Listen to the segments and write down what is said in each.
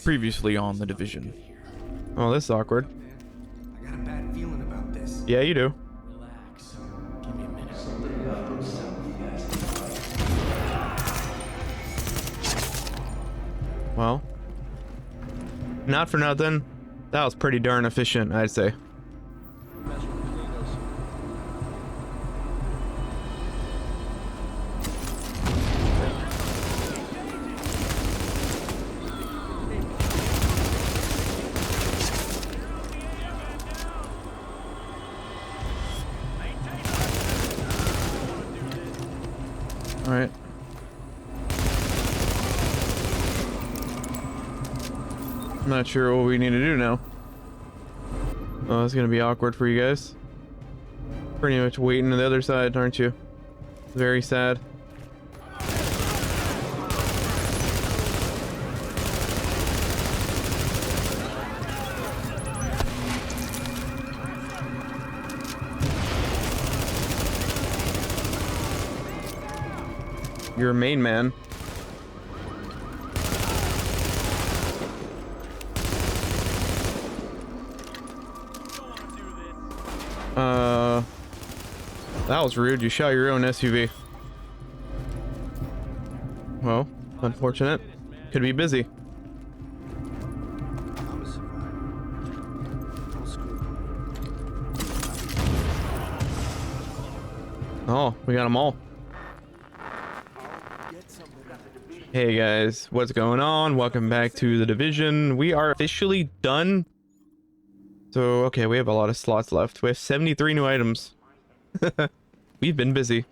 Previously on The Division. Oh, this is awkward. I got a bad feeling about this. Yeah, you do. Relax. Give me a minute. Well, not for nothing. That was pretty darn efficient, I'd say. All right. I'm not sure what we need to do now. Oh, it's gonna be awkward for you guys. Pretty much waiting on the other side, aren't you? Very sad. You're a main man. That was rude. You shot your own SUV. Well, unfortunate. Could be busy. I'm a survivor. Don't screw with me. Oh, we got them all. Hey guys, what's going on? Welcome back to The Division. We are officially done. So, okay, we have a lot of slots left. We have 73 new items. We've been busy.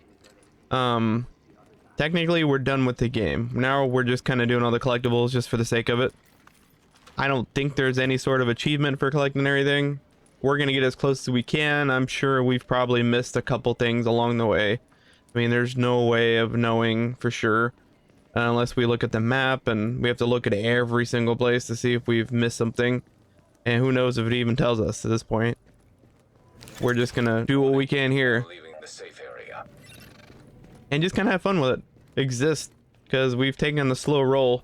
Technically, we're done with the game. Now we're just kind of doing all the collectibles just for the sake of it. I don't think there's any sort of achievement for collecting everything. We're gonna get as close as we can. I'm sure we've probably missed a couple things along the way. I mean, there's no way of knowing for sure. Unless we look at the map, and we have to look at every single place to see if we've missed something. And who knows if it even tells us at this point. We're just gonna do what we can here. And just kind of have fun with it. Exist. Because we've taken the slow roll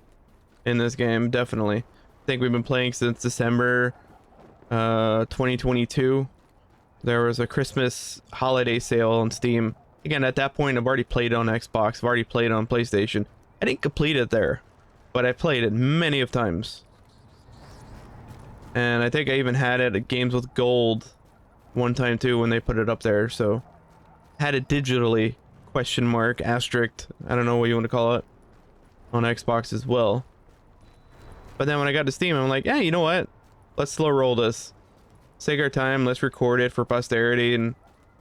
in this game, definitely. I think we've been playing since December 2022. There was a Christmas holiday sale on Steam. Again, at that point, I've already played on Xbox. I've already played on PlayStation. I didn't complete it there, but I played it many of times. And I think I even had it at Games with Gold one time too when they put it up there. So had it digitally, question mark, asterisk, I don't know what you want to call it, on Xbox as well. But then when I got to Steam, I'm like, yeah, you know what? Let's slow roll this. Take our time. Let's record it for posterity, and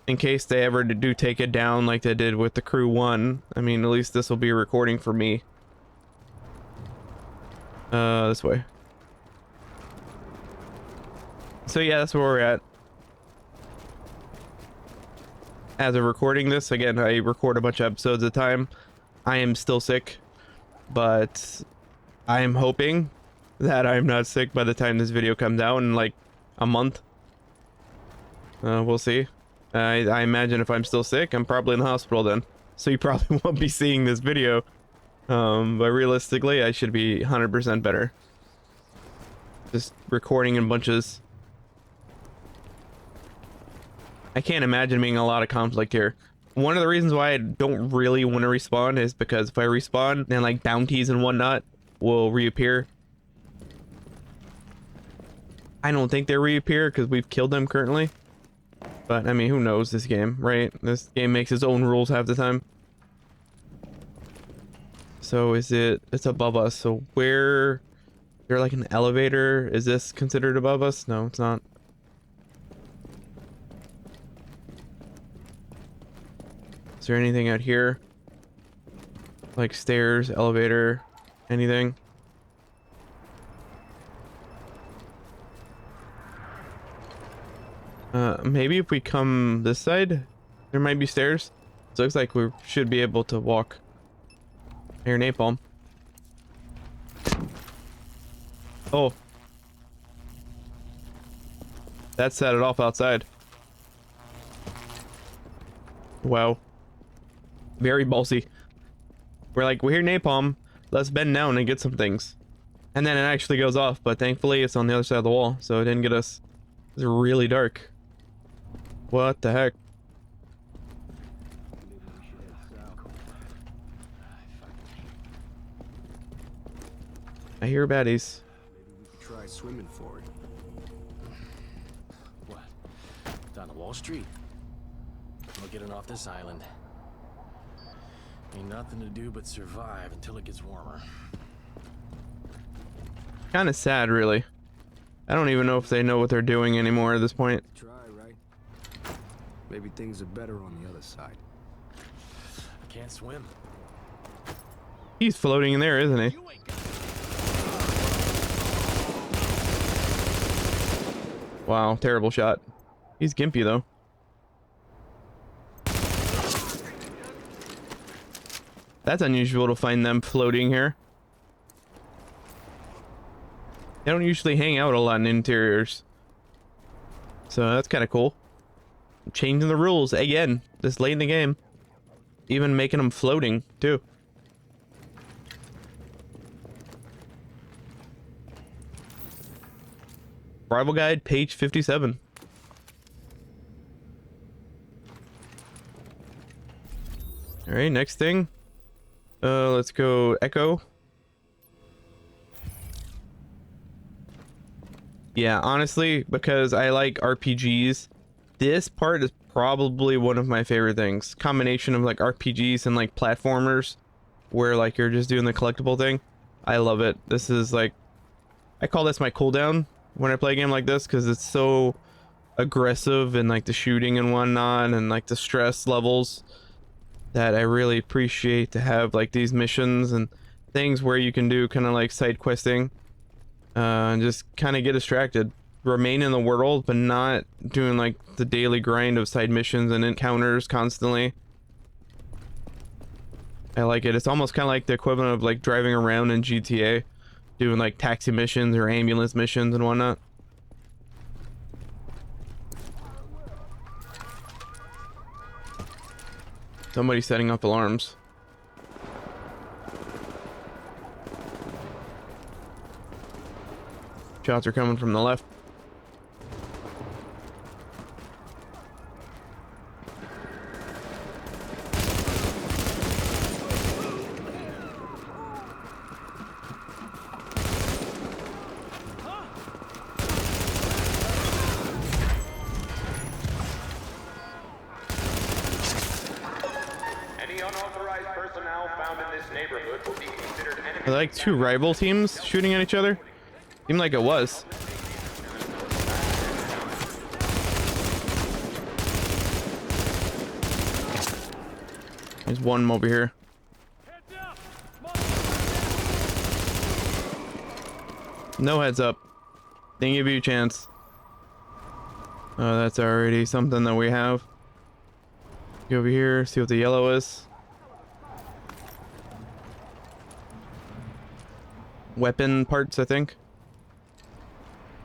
in case they ever do take it down like they did with the Crew 1, I mean, at least this will be a recording for me. This way. So yeah, that's where we're at. As of recording this, again, I record a bunch of episodes at a time. I am still sick, but I am hoping that I'm not sick by the time this video comes out in like a month. We'll see. I imagine if I'm still sick, I'm probably in the hospital then. So you probably won't be seeing this video. But realistically, I should be 100% better. Just recording in bunches. I can't imagine being a lot of conflict here. One of the reasons why I don't really want to respawn is because if I respawn, then like bounties and whatnot will reappear. I don't think they reappear because we've killed them currently. But I mean, who knows this game, right? This game makes its own rules half the time. So it's above us. So where, is there like an elevator? Is this considered above us? No, it's not. Is there anything out here? Like stairs, elevator, anything? Maybe if we come this side, there might be stairs. So it looks like we should be able to walk. Here, napalm. Oh. That set it off outside. Wow. Very ballsy. We're like, we're here napalm. Let's bend down and get some things. And then it actually goes off, but thankfully it's on the other side of the wall, so it didn't get us. It's really dark. What the heck? I hear baddies. Maybe we could try swimming for it. What? Down to Wall Street? No getting off this island. Ain't nothing to do but survive until it gets warmer. Kind of sad, really. I don't even know if they know what they're doing anymore at this point. Try, right? Maybe things are better on the other side. I can't swim. He's floating in there, isn't he? Wow, terrible shot. He's gimpy, though. That's unusual to find them floating here. They don't usually hang out a lot in interiors. So that's kind of cool. Changing the rules again, this late in the game. Even making them floating, too. Rival Guide, page 57. Alright, next thing. Let's go Echo. Yeah, honestly, because I like RPGs, this part is probably one of my favorite things. Combination of like RPGs and like platformers where like you're just doing the collectible thing. I love it. This is like, I call this my cooldown when I play a game like this because it's so aggressive and like the shooting and whatnot and like the stress levels that I really appreciate to have like these missions and things where you can do kind of like side questing. And just kind of get distracted, remain in the world, but not doing like the daily grind of side missions and encounters constantly. I like it. It's almost kind of like the equivalent of like driving around in GTA, doing like taxi missions or ambulance missions and whatnot. Somebody's setting up alarms. Shots are coming from the left. Any unauthorized personnel found in this neighborhood will be considered enemy. Are there like two rival teams shooting at each other? Seemed like it was. There's one over here. No heads up. Didn't give you a chance. Oh, that's already something that we have. Go over here, see what the yellow is. Weapon parts, I think.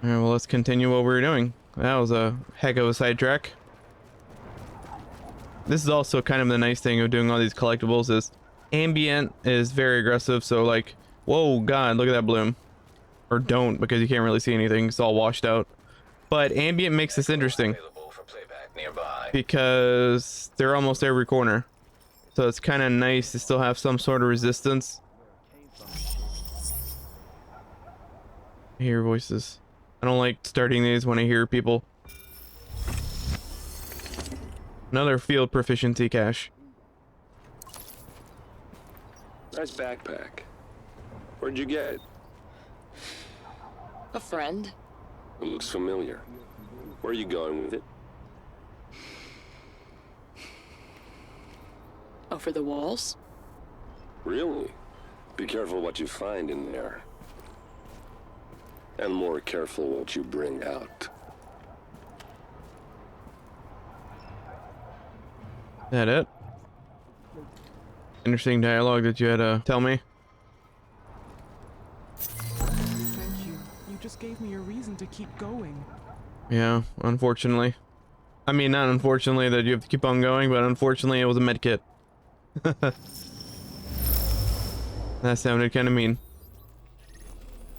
Alright, well, let's continue what we were doing. That was a heck of a sidetrack. This is also kind of the nice thing of doing all these collectibles is ambient is very aggressive, so like, whoa, god, look at that bloom. Or don't, because you can't really see anything, it's all washed out. But ambient makes this interesting because they're almost every corner. So it's kind of nice to still have some sort of resistance. I hear voices. I don't like starting these when I hear people. Another field proficiency cache. Nice backpack. Where'd you get it? A friend. It looks familiar. Where are you going with it? Over the walls? Really? Be careful what you find in there. And more careful what you bring out. That it? Interesting dialogue that you had to tell me. Thank you. You just gave me a reason to keep going. Yeah, unfortunately. I mean, not unfortunately that you have to keep on going, but unfortunately it was a med kit. That sounded kind of mean.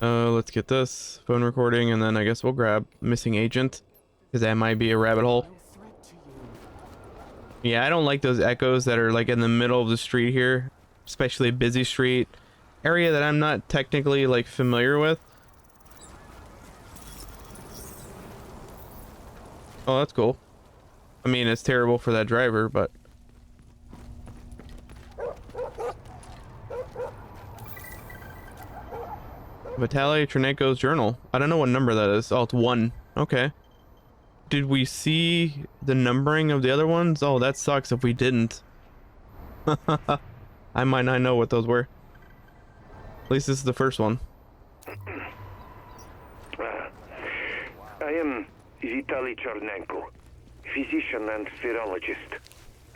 Let's get this phone recording, and then I guess we'll grab missing agent, because that might be a rabbit hole. No threat to you. Yeah, I don't like those echoes that are like in the middle of the street here, especially a busy street area that I'm not technically like familiar with. Oh, that's cool. I mean, it's terrible for that driver, but Vitaly Tchernenko's journal. I don't know what number that is. Oh, it's 1. Okay. Did we see the numbering of the other ones? Oh, that sucks if we didn't. I might not know what those were. At least this is the first one. I am Vitaly Tchernenko, physician and virologist.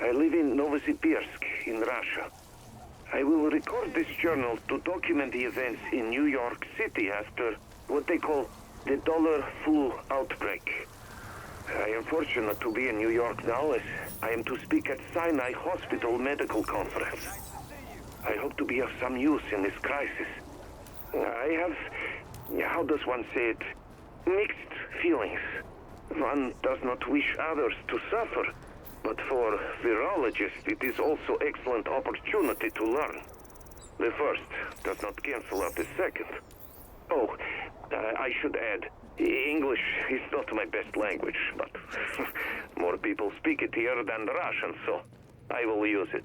I live in Novosibirsk in Russia. I will record this journal to document the events in New York City after what they call the dollar flu outbreak. I am fortunate to be in New York now as I am to speak at Sinai Hospital Medical Conference. I hope to be of some use in this crisis. I have, how does one say it, mixed feelings. One does not wish others to suffer, but for virologists it is also excellent opportunity to learn. The first does not cancel out the second. Oh, I should add, English is not my best language, but more people speak it here than Russian, so I will use it.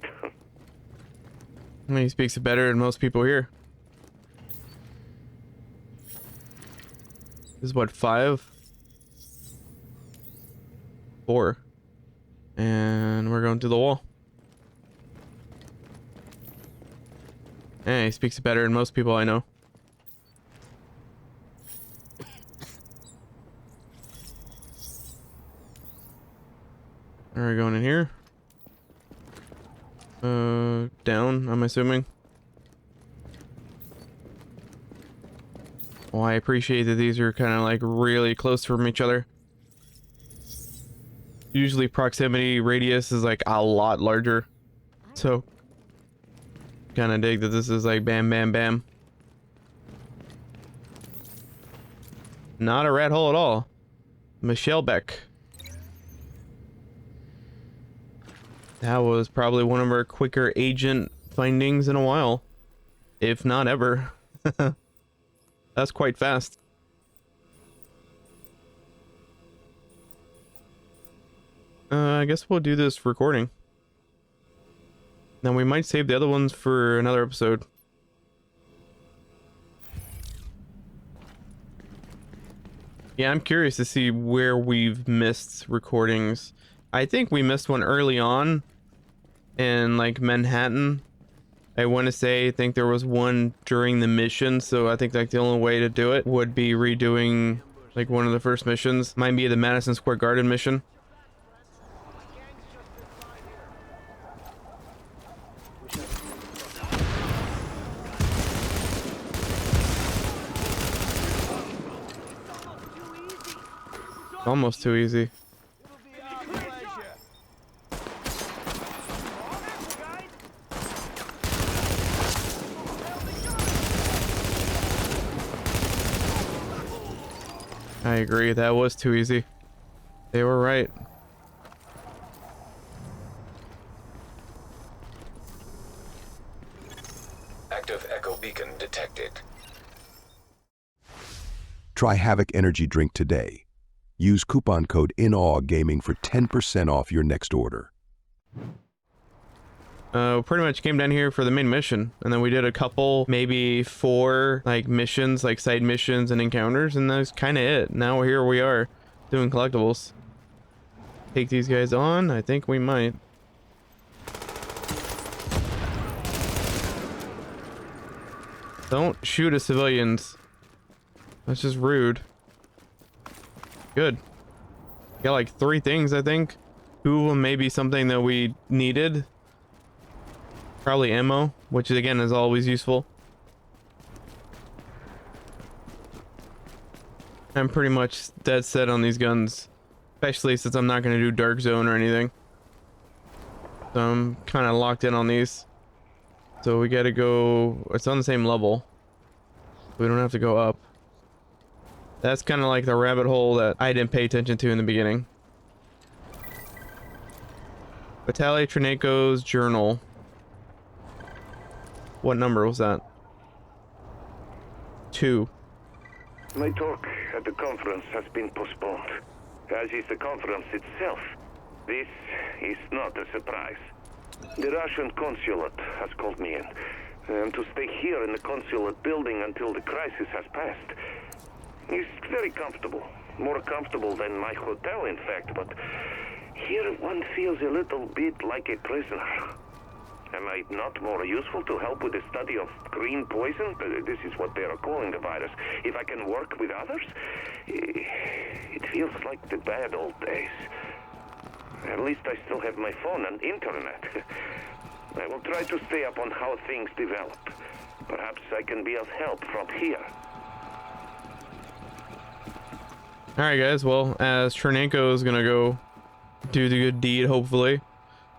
He speaks it better than most people here. This is what, 5? 4. And we're going to the wall. Hey, he speaks it better than most people I know. Are we going in here? Down, I'm assuming. Well, I appreciate that these are kind of like really close from each other. Usually proximity radius is like a lot larger. So, kind of dig that this is like bam, bam, bam. Not a rat hole at all. Michelle Beck. That was probably one of our quicker agent findings in a while. If not ever. That's quite fast. I guess we'll do this recording. Now we might save the other ones for another episode. Yeah, I'm curious to see where we've missed recordings. I think we missed one early on in like Manhattan. I want to say, I think there was one during the mission, so I think like the only way to do it would be redoing like one of the first missions. Might be the Madison Square Garden mission. Almost too easy. I agree, that was too easy. They were right. Active echo beacon detected. Try Havoc Energy drink today. Use coupon code INAWGAMING for 10% off your next order. Pretty much came down here for the main mission, and then we did a couple, maybe 4 like missions, like side missions and encounters, and that's kind of it. Now here we are doing collectibles. Take these guys on? I think we might. Don't shoot at civilians. That's just rude. Good. Got like 3 things, I think. 2 of them may be something that we needed. Probably ammo, which again is always useful. I'm pretty much dead set on these guns, especially since I'm not going to do Dark Zone or anything. So I'm kind of locked in on these. So we got to go, it's on the same level. We don't have to go up. That's kind of like the rabbit hole that I didn't pay attention to in the beginning. Vitaly Tchernenko's journal. What number was that? 2. My talk at the conference has been postponed, as is the conference itself. This is not a surprise. The Russian consulate has called me in. I am to stay here in the consulate building until the crisis has passed. It's very comfortable. More comfortable than my hotel, in fact, but here one feels a little bit like a prisoner. Am I not more useful to help with the study of green poison? This is what they are calling the virus. If I can work with others? It feels like the bad old days. At least I still have my phone and internet. I will try to stay up on how things develop. Perhaps I can be of help from here. Alright guys, well, as Tchernenko is gonna go do the good deed, hopefully,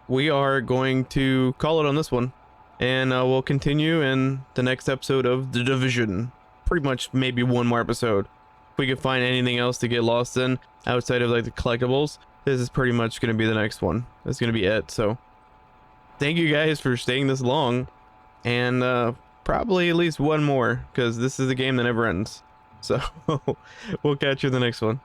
we are going to call it on this one. And we'll continue in the next episode of The Division. Pretty much maybe one more episode. If we can find anything else to get lost in outside of like the collectibles, this is pretty much going to be the next one. That's going to be it. So thank you guys for staying this long, and probably at least one more, because this is a game that never ends. So we'll catch you in the next one.